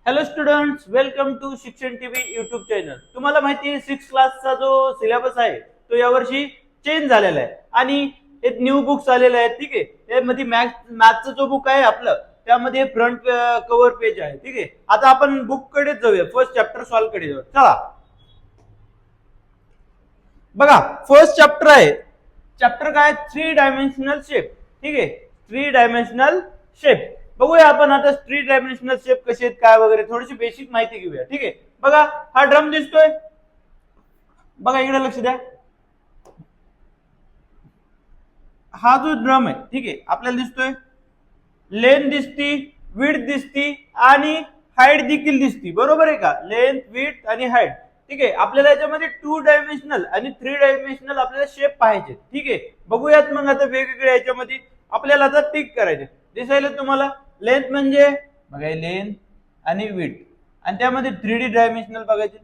Hello students, welcome to शिक्षण TV YouTube channel. तुम्हाला माहिती आहे 6 क्लासचा जो सिलेबस आहे तो यावर्षी चेंज झालेला आहे आणि एक न्यू बुक्स आलेले आहेत. ठीक आहे, त्यामध्ये मॅथचा जो बुक आहे आपलं त्यामध्ये फ्रंट कव्हर पेज आहे. ठीक आहे, आता आपण बुक कडे जाऊया, फर्स्ट चॅप्टर सॉल्व कडे जाऊ. चला बघा, फर्स्ट चॅप्टर आहे. चॅप्टर काय? 3 डायमेन्शनल शेप. ठीक आहे, 3 डायमेन्शनल शेप. बघूया आपण आता 3 डायमेन्शनल शेप कसे आहेत काय वगैरे थोडीशी बेसिक माहिती घेऊया. ठीक आहे, बघा हा ड्रम दिसतोय, बघा इकडे लक्ष द्या. हा जो ड्रम आहे, ठीक आहे, आपल्याला दिसतोय लेंथ दिसती, विड्थ दिसती आणि हाईट देखील दिसती. बरोबर आहे का? लेंथ, विड्थ आणि हाईट. ठीक आहे, आपल्याला याच्यामध्ये 2 डायमेन्शनल आणि 3 डायमेन्शनल आपल्याला शेप पाहिजे. ठीक आहे, बघूयात मग आता वेगवेगळ्या याच्यामध्ये आपल्याला आता टिक करायचे. दिसायला तुम्हाला लेंथ म्हणजे बघा लेंथ आणि विड्थ आणि त्यामध्ये 3D डायमेन्शनल बघायचे.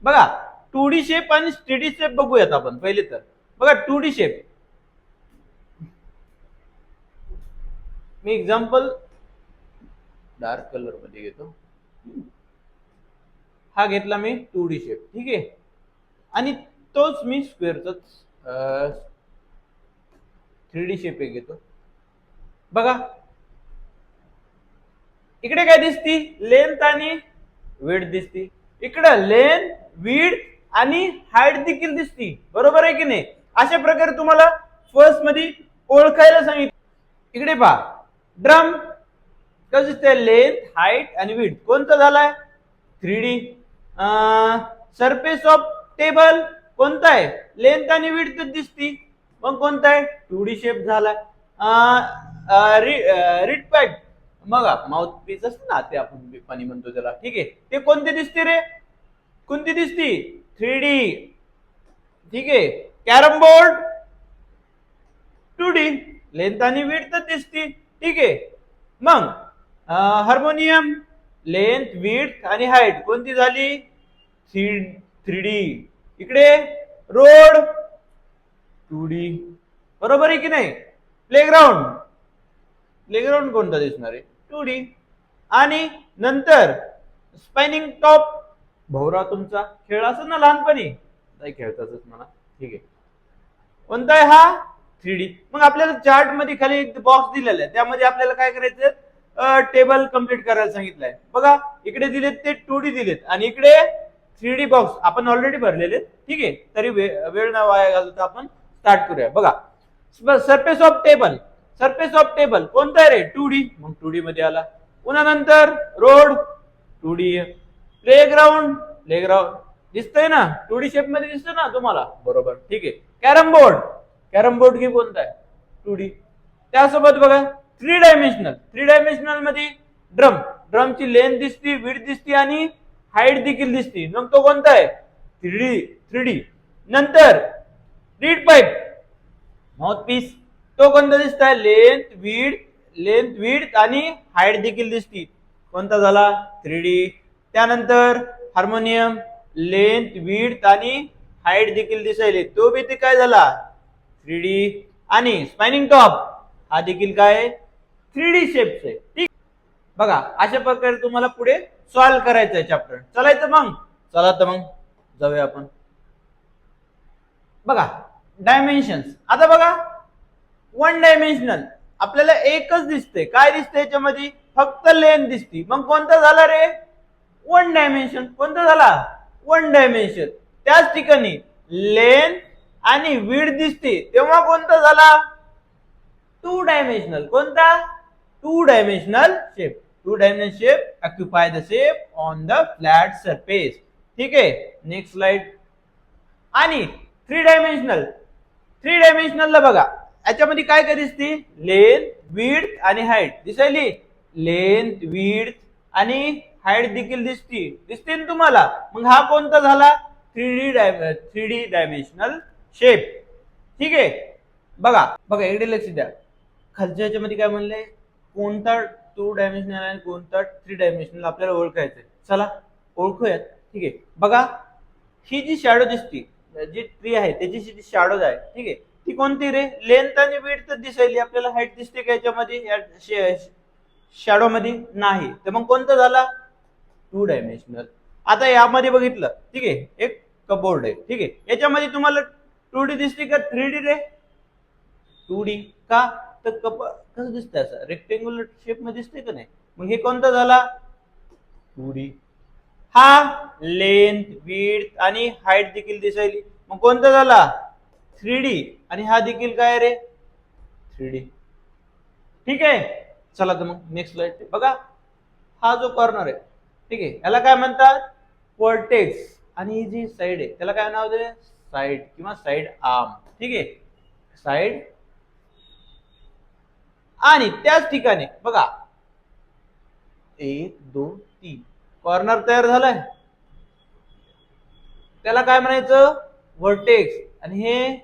बघा 2D शेप आणि 3D शेप बघूयात आपण पहिले. तर बघा 2D शेप, मी एक्झाम्पल डार्क कलर मध्ये घेतो. हा घेतला मी 2D शेप. ठीक आहे, आणि तोच मी स्क्वेअरचा 3D शेप घेतो. बघा इकडे काय दिसती? लेंथ आणि विड्थ दिसती. इकडे लेंथ, विड्थ आणि हाईट देखील दिसती. बरोबर आहे की नाही? अशा प्रकारे तुम्हाला फर्स्ट मध्ये ओळखायला सांगितलं. इकडे पहा, ड्रम कसं दिसतंय? लेंथ, हाईट आणि विड्थ. कोणता झालाय? 3D. सरफेस ऑफ टेबल कोणता आहे? लेंथ आणि विड्थ दिसती. मग कोणता आहे? 2D शेप झालाय. रीड पॅड, बघा माउथ पीस असतं ना, ते आपण पाणी म्हणतो त्याला. ठीक आहे, ते कोणते दिसते रे? कोणती दिसती? 3D. ठीक आहे, कॅरम बोर्ड 2D, लेंथ आणि विड्थ दिसती. ठीक आहे, मग हार्मोनियम लेंथ, विड्थ आणि हाईट कोणती झाली? 3D. इकडे रोड 2D. बरोबर आहे की नाही? प्लेग्राऊंड, प्लेग्राऊंड कोणता दिसणार आहे? 2D. आणि नंतर स्पायनिंग टॉप, भोवरा तुमचा खेळ असं ना लहानपणी, नाही खेळतातच म्हणा. ठीक आहे, कोणता आहे हा? 3D. मग आपल्याला चार्ट मध्ये खाली एक बॉक्स दिलेला आहे, त्यामध्ये आपल्याला काय करायचं? टेबल कम्प्लीट करायला सांगितलंय. बघा इकडे दिलेत ते 2D दिलेत आणि इकडे 3D बॉक्स आपण ऑलरेडी भरलेले. ठीक आहे, तरी वेळ न वाया घालता आपण स्टार्ट करूया. बघा surface of table, surface of table कोणता आहे रे? 2D. मग 2D मध्ये आला. पुन्हा नंतर रोड 2D. प्लेग्राऊंड, प्लेग्राऊंड दिसतंय ना, 2D शेप मध्ये दिसतंय ना तुम्हाला? बरोबर. ठीक आहे, कॅरम बोर्ड, कॅरम बोर्ड की कोणता आहे? 2D. त्यासोबत बघा 3 डायमेन्शनल, 3 डायमेन्शनल मध्ये ड्रम, ड्रमची लेंथ दिसती, विड्थ दिसती आणि हाईट देखील दिसती. मग तो कोणता आहे? 3D. 3D. नंतर रीड पाईप, माउथ पीस, तो कोणता दिसतोय? लेंथ, विड्थ आणि हाईट देखील दिसती. कोणता झाला? 3D. त्यानंतर हार्मोनियम लेंथ, विड्थ आणि हाईट देखील दिसायले, तो बी ते काय झाला? 3D. आणि स्पायनिंग टॉप हा देखील काय? 3D शेप्स आहे. ठीक, बघा अशा प्रकारे तुम्हाला पुढे सॉल्व्ह करायचं आहे चॅप्टर. चलायचं मग? चला तर मग जाऊया आपण. बघा डायमेन्शन्स, आता बघा 1 डायमेन्शनल आपल्याला एकच दिसते. काय दिसते याच्यामध्ये? फक्त लेंथ दिसती. मग कोणता झाला रे? 1 डायमेन्शन. कोणता झाला? 1 डायमेन्शन. त्याच ठिकाणी लेंथ आणि विड्थ दिसते, तेव्हा कोणता झाला? 2 डायमेन्शनल. कोणता? 2 dimensional shape. 2 dimensional shape occupy the shape on the flat surface. ठीक आहे, नेक्स्ट स्लाइड. आणि 3 डायमेन्शनल, 3 डायमेन्शनलला बघा याच्यामध्ये काय काय दिसते? लेंथ, विड्थ आणि हाईट दिसायली. लेंथ, विड्थ आणि हाईट देखील दिसते. दिसते ना तुम्हाला? मग हा कोणता झाला? 3D dimensional shape. ठीक आहे, बघा बघा इकडे लक्ष द्या. खालच्या याच्यामध्ये काय म्हणलंय? कोणता 2 डायमेन्शनल आणि कोणता 3 डायमेन्शनल आपल्याला ओळखायचंय. चला ओळखूयात. ठीक आहे, बघा ही जी शॅडो दिसती, जी ट्री आहे त्याची जी शॅडोज आहे, ठीक आहे, ती कोणती रे? लेंथ आणि विड्थ दिसायली. आपल्याला हाईट दिसते का याच्यामध्ये, या शॅडो मध्ये? नाही. तर मग कोणतं झाला? 2 डायमेन्शनल. आता यामध्ये बघितलं, ठीक आहे, एक कपबोर्ड आहे, ठीक आहे, याच्यामध्ये तुम्हाला 2D दिसते का 3D रे? 2D का? तर कसं दिसतंय? असं रेक्टेंग्युलर शेप मध्ये दिसते का नाही? मग हे कोणता झाला? 2D. हा लेंथ, विड्थ आणि हाईट देखील दिसायली. मग कोणता झाला? 3D. आणि हा देखील काय रे? 3D. ठीक आहे. चला तर मग नेक्स्ट स्लाइड बघा. हा जो कॉर्नर आहे, ठीक आहे, याला काय म्हणतात? व्हर्टेक्स. आणि ही जी साइड आहे त्याला काय नाव दिले? साइड किंवा साइड आर्म. ठीक आहे, साइड. आणि त्याच ठिकाणी बघा 1 2 3 कॉर्नर तयार झालाय. त्याला काय म्हणायचं? व्हर्टेक्स. आणि हे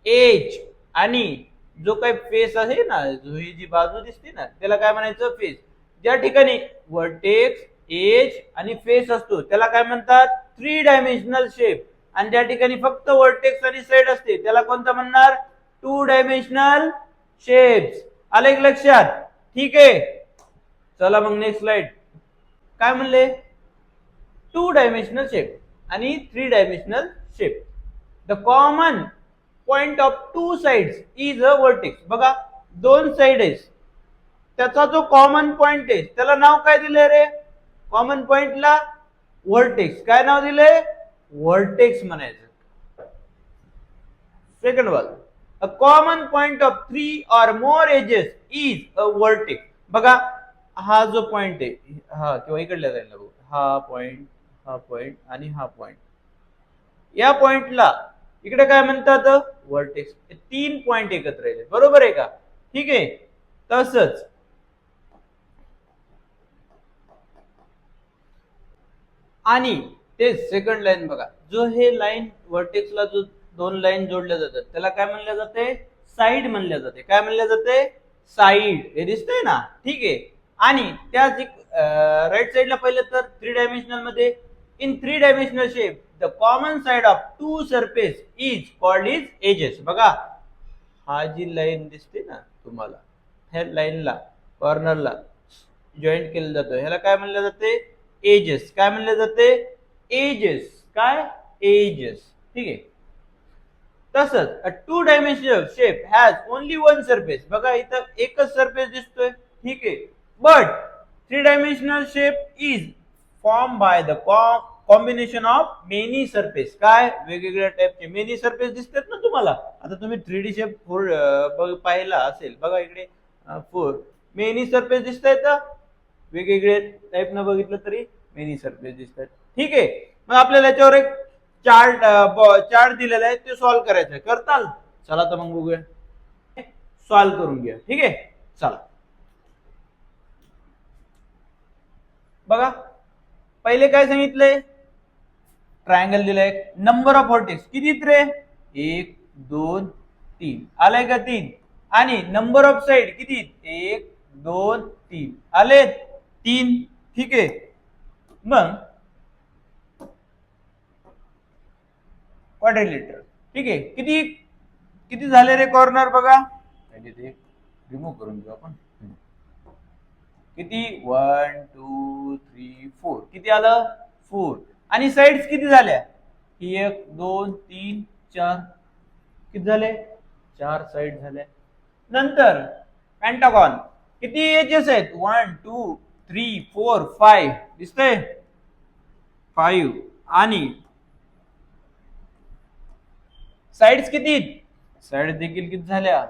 एज आणि जो काही फेस आहे ना, जो ही जी बाजू दिसते ना, त्याला काय म्हणायचं? फेस. ज्या ठिकाणी व्हर्टेक्स, एज आणि फेस असतो त्याला काय म्हणतात? 3 डायमेन्शनल शेप. आणि ज्या ठिकाणी फक्त व्हर्टेक्स आणि साइड असते त्याला कोणतं म्हणणार? 2 डायमेन्शनल शेप्स. आलं एक लक्षात? ठीक आहे. चला मग नेक्स्ट स्लाइड. काय म्हणले? 2 डायमेन्शनल शेप आणि 3 dimensional shape. The common point of 2 sides is a vertex. बघा, 2 साइड आहेत, त्याचा जो कॉमन पॉइंट आहे त्याला नाव काय दिले रे? कॉमन पॉइंटला व्हर्टेक्स. काय नाव दिले? व्हर्टेक्स म्हणायचं. Second one, a common point of 3 or more edges is a vertex. बघा, हा जो पॉइंट आहे, हा किंवा इकडल्या जाईल ना, हा पॉइंट, हा पॉइंट आणि हा पॉइंट, या पॉइंटला इकडे काय म्हणतात? व्हर्टेक्स. 3 पॉइंट एकत्र येते. बरोबर आहे का? ठीक आहे. तसंच आणि ते सेकंड लाईन बघा, जो हे लाईन व्हर्टेक्सला जो 2 लाईन जोडल्या जातात त्याला काय म्हणल्या जाते? साइड म्हणल्या जाते. काय म्हणल्या जाते? साइड. हे दिसतंय ना? ठीक आहे. आणि त्याच राईट साइडला पाहिलं तर 3 डायमेन्शनल मध्ये, in 3 dimensional shape the common side of 2 surface is called is edges. बघा, हा जी लाईन दिसते ना तुम्हाला, ह्या लाईनला कॉर्नरला जॉईंट केलं जातं, ह्याला काय म्हणलं जाते? एजेस. काय म्हणले जाते? एजेस. काय? एजेस. ठीक आहे. तसंच अ 2 dimensional shape has only 1 surface. बघा, इथं एकच सरफेस दिसतोय. ठीक आहे. But 3 dimensional shape is form by the combination of many surface. काय? वेगवेगळ्या टाइपचे मेनी सरफेस दिसतात ना तुम्हाला. आता तुम्ही 3D शेप पाहिला असेल. बघा इकडे 4 मेनी सरफेस दिसत आहेत. वेगवेगळे टाइप न बघितलं तरी मेनी सरफेस दिसतात. ठीक आहे. मग आपल्याला याच्यावर एक चार्ट दिलेला आहे, ते सॉल्व्ह करायचं आहे. करताल? चला तर मग बघूया. सॉल्व्ह करून घ्या. ठीक आहे. चला बघा, पहिले काय सांगितलंय? ट्रायंगल दिलाय. नंबर ऑफ व्हर्टेक्स किती रे? 1 2 3. आलाय का? 3. आणि नंबर ऑफ साइड किती? 1 2 3. आले 3. ठीक आहे. मग क्वाड्रिलेटरल. ठीक आहे. किती किती झाले रे कॉर्नर? बघा, ते रिमूव्ह करून घेऊ आपण. किती? 1 2 3 4. किती आलं? 4. आणि साइड्स किती झाल्या? 1 2 3 4. किती झाले? 4 साइड झाल्या. नंतर पेंटागॉन किती एजेस आहेत? 1 2 3 4 5. दिसतंय? 5. आणि साइड्स किती? साइड देखील किती झाल्या?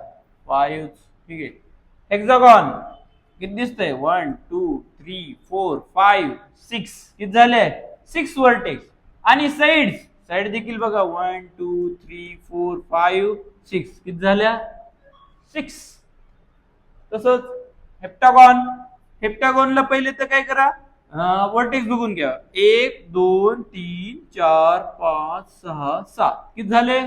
5. ठीक आहे. हेक्सागॉन किती दिसतंय? 1 2 3 4 5 6. किती झाले? 6 व्हर्टेक्स. आणि साइड देखील बघा, 1 2 3 4 5 6. किती झाल्या? 6. तसंच हेप्टागॉनला पहिले तर काय करा? व्हर्टेक्स बघून घ्या. 1 2 3 4 5 6 7. किती झाले?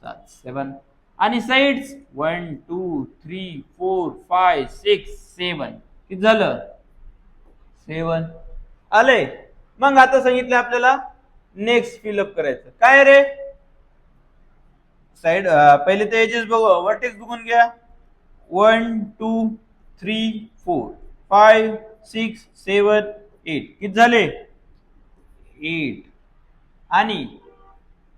7. आणि साइड्स 1 2 3 4 5 6 7. किती झालं? 7. आले. मग आता सांगितलं आपल्याला नेक्स्ट फिलअप करायचं. काय रे? साइड पहिले ते एजेस बघू, वर्टेक्स बघून घ्या. 1 2 3 4 5 6 7 8 किती झाले? 8. आणि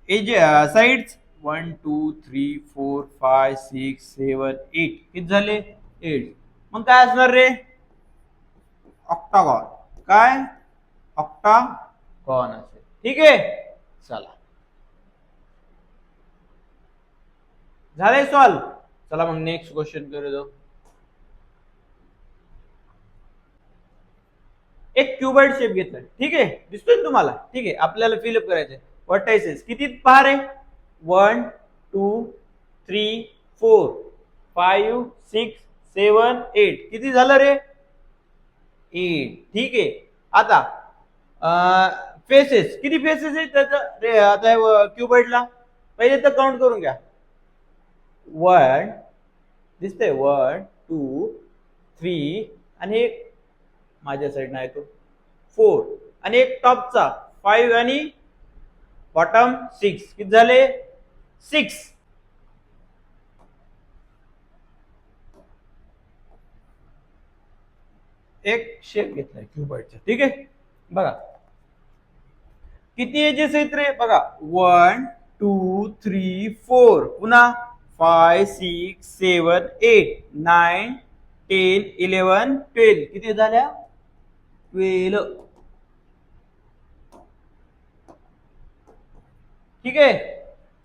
एज साइड्स 1 2 3 4 5 6 7 8 किती झाले? 8. मग काय असणार रे? ऑक्टागॉन. काय? ऑक्टागॉन असेल. ठीक आहे, चला झालंय सॉल्व. चला मग नेक्स्ट क्वेश्चन करू दो. एक क्यूबॉइड शेप घेतला, ठीक आहे, दिसतोय तुम्हाला? ठीक आहे, आपल्याला फिलअप करायचंय. व्हर्टायसेस किती पहा रे? 1 2 3 4 5 6 7 8 किती झालं रे? 8. ठीक आहे, आता फेसेस किती फेसेस आहेत त्याचा आता क्यूबॉइडला? पहिले तर काउंट करून घ्या. 1 दिसतंय, 1 2 3 आणि एक माझ्या साईडनं आहे तो 4 आणि एक टॉपचा 5 आणि बॉटम 6 किती झाले? 6. एक शेप घेतलाय क्यूबॉइडचा. ठीक आहे, बघा किती एजेस आहेत रे? बघा 1 2 3 4 पुन्हा 5 6 7 8 9 10 11 12 किती झाल्या? 12. ठीक आहे,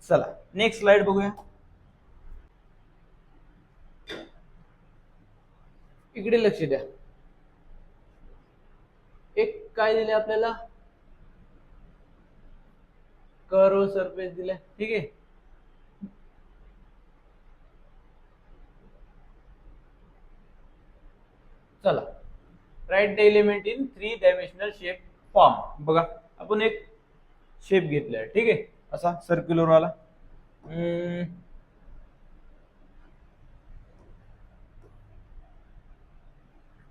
चला नेक्स्ट स्लाइड बघूया. इकडे लक्ष द्या. एक काय दिले आपल्याला? कर्व सरफेस दिलाय. ठीक आहे, चला write the element in 3 dimensional shape form. बघा आपण एक शेप घेतलाय, ठीक आहे, असा सर्क्युलर वाला.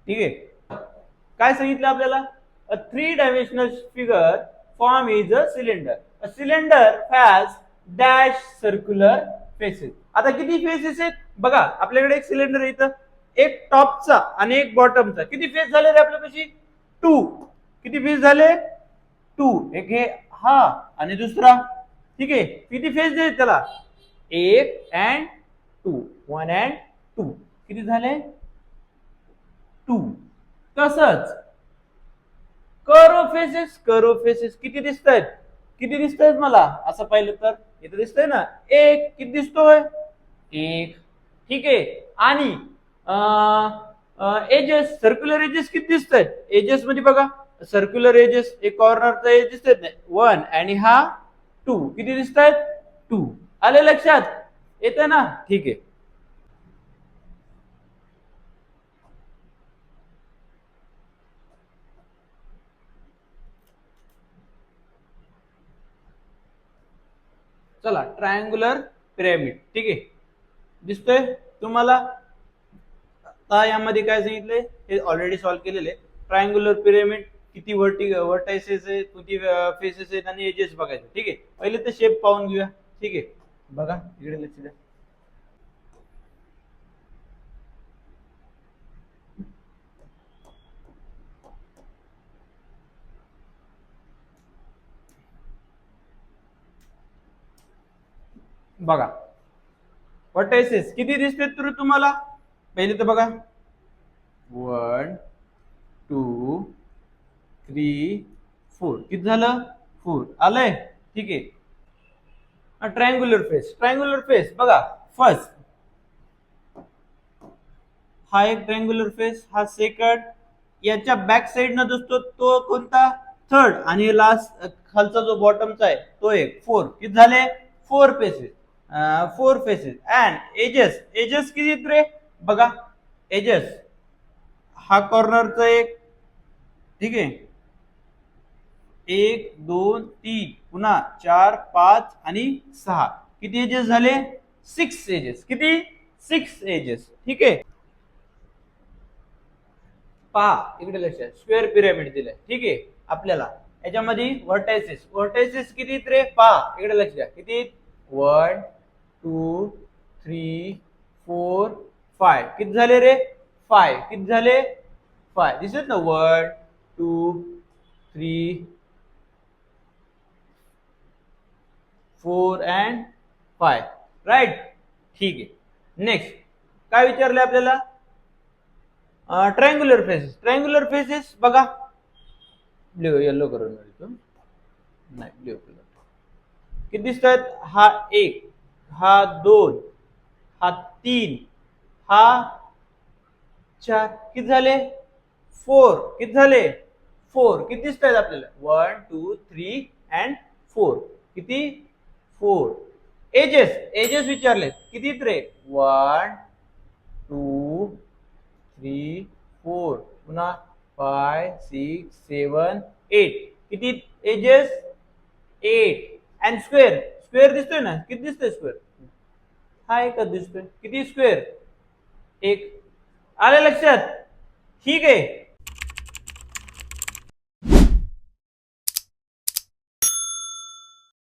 ठीक आहे, काय सांगितलं आपल्याला? अ 3 dimensional figure form is a cylinder. A cylinder has dash circular faces. आता किती फेसेस आहेत बघा? आपल्याकडे एक सिलेंडर आहे इथं, एक टॉपचा आणि एक बॉटमचा. किती फेस झाले रे आपल्यापाशी? 2. किती फेस झाले? 2. एक हे हा आणि दुसरा. ठीक आहे, किती फेस दे त्याला? 1 and 2. 1 and 2 किती झाले? 2. तसंच कर्व फेसेस किती दिसत आहेत? किती दिसत आहेत मला असं पाहिलं तर? इथं दिसतंय ना, एक. किती दिसतोय? 1. ठीक आहे, आणि एजेस, सर्क्युलर एजेस किती दिसत आहेत? एजेस मध्ये बघा, सर्क्युलर एजेस एक कॉर्नरचा एज दिसत नाही, 1 आणि हा 2 किती दिसत आहेत? 2. आले लक्षात? येते ना? ठीक आहे, चला ट्रायंग्युलर पिरॅमिड. ठीक आहे, दिसतोय तुम्हाला? आता यामध्ये काय सांगितलंय हे ऑलरेडी सॉल्व्ह केलेले. ट्रायंग्युलर पिरॅमिड किती व्हर्टायसेस आहेत, किती फेसेस आहेत आणि एजेस बघायचे. ठीक आहे, पहिले तर शेप पाहून घेऊया. ठीक आहे, बघा इकडे लक्ष द्या. बघा व्हर्टायसेस किती दिसतात तर तुम्हाला? पहिले तर बघा 1 2 3 4 किती झालं? 4 आलंय. ठीक आहे, ट्रायंग्युलर फेस बघा. फर्स्ट हा एक ट्रायंग्युलर फेस, हा सेकंड, याच्या बॅक साइड न दिसतो तो कोणता? थर्ड, आणि लास्ट खालचा जो बॉटमचा आहे तो एक. 4 किती झाले? 4 फेसेस. 4 फेसेस. अँड एजेस किती आहेत रे? बघा एजेस, हा कॉर्नरचा एक. ठीक आहे, 1 2 3 पुन्हा 4 5 आणि 6 किती एजेस झाले? 6 एजेस. किती? 6 एजेस. ठीक आहे, पहा इकडे लक्ष, स्क्वेअर पिरॅमिड दिलंय. ठीक आहे, आपल्याला याच्यामध्ये व्हर्टायसेस किती रे? पहा इकडे लक्ष द्या, किती? 1 2 3 4 5 किती झाले रे 5 किती झाले 5 दिसत ना 1 2 3 4 and 5 राईट ठीक आहे नेक्स्ट काय विचारले आपल्याला ट्रायंग्युलर फेसेस बघा ब्ल्यू येलो करून मिळतो नाही ब्ल्यू कलर किती दिसतात हा 1 हा 2 हा 3 हा 4 किती झाले 4 किती झाले 4 किती दिसत आहेत आपल्याला 1 2 3 and 4 किती 4 एजेस विचारले किती रे 1 2 3 4 पुन्हा 5 6 7 8 किती एजेस 8 and स्क्वेअर दिसतोय ना किती दिसतोय स्क्वेअर हा एकच दिसतोय किती स्क्वेअर एक आलं लक्षात ठीक आहे